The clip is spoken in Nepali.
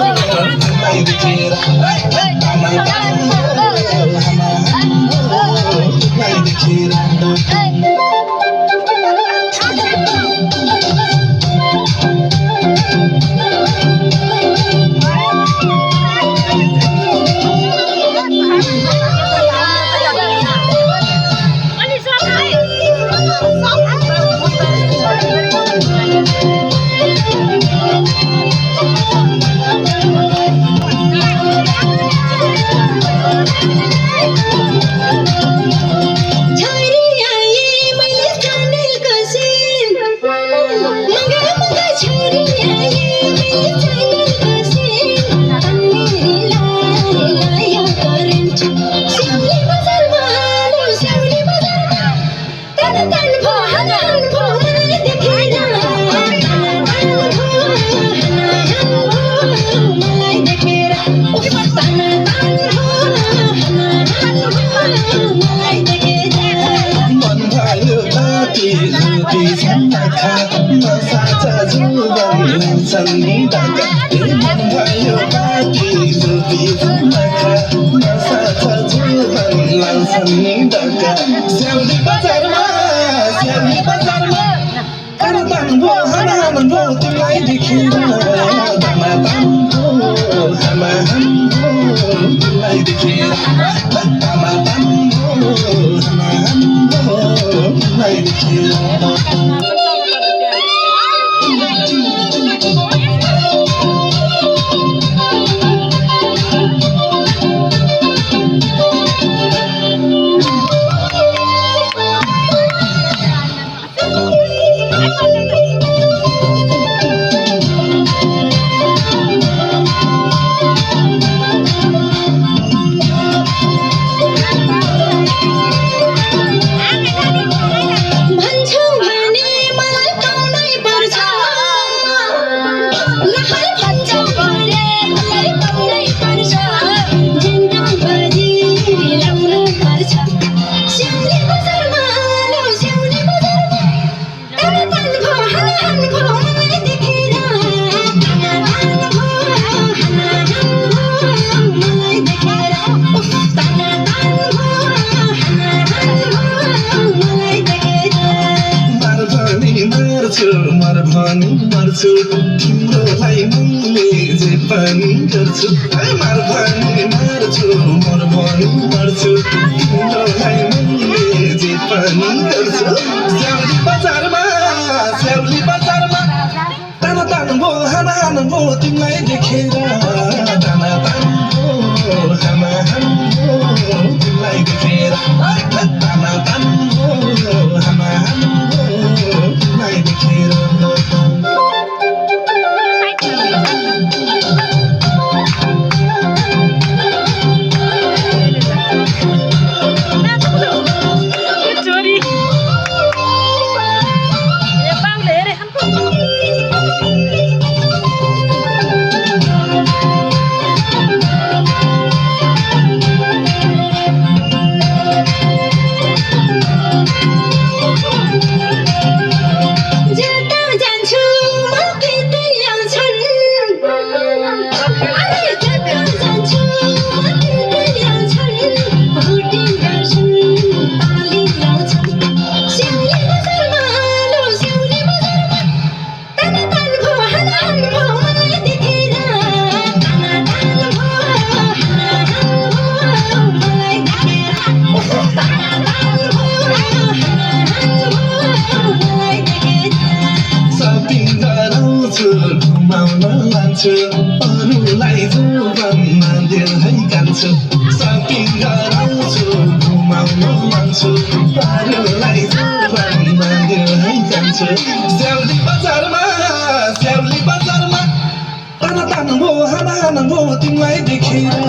तिमीलाई देखेर तिमीलाई देखेर Sally Bazarma, Karatambo, Hanambo, तिमीलाई देखेर Damatambo, Hamahambo, तिमीलाई देखेर Damatambo, Hamahambo, तिमीलाई देखेर मर्छु तिम्रोलाई मैले जे पनि गर्छु मर्छु तिम्रोलाई मैले जे पनि गर्छु स्याउली बजारमा ताना तान्भो हाना हान्भो तिमीलाई देखेर ताना तान्भो हाना हान्भो तिमीलाई देखेर ताना तान्भो हाना हान्भो तिमीलाई देखेर अरूलाई जोबनमा धेरै कान्छ सपिङ गराउँछु घुमाउन लान्छु अरूलाई जोबनमा धेरै कान्छ स्याउली बजारमा ताना तान्भो हाना हान्भो तिमीलाई देखेर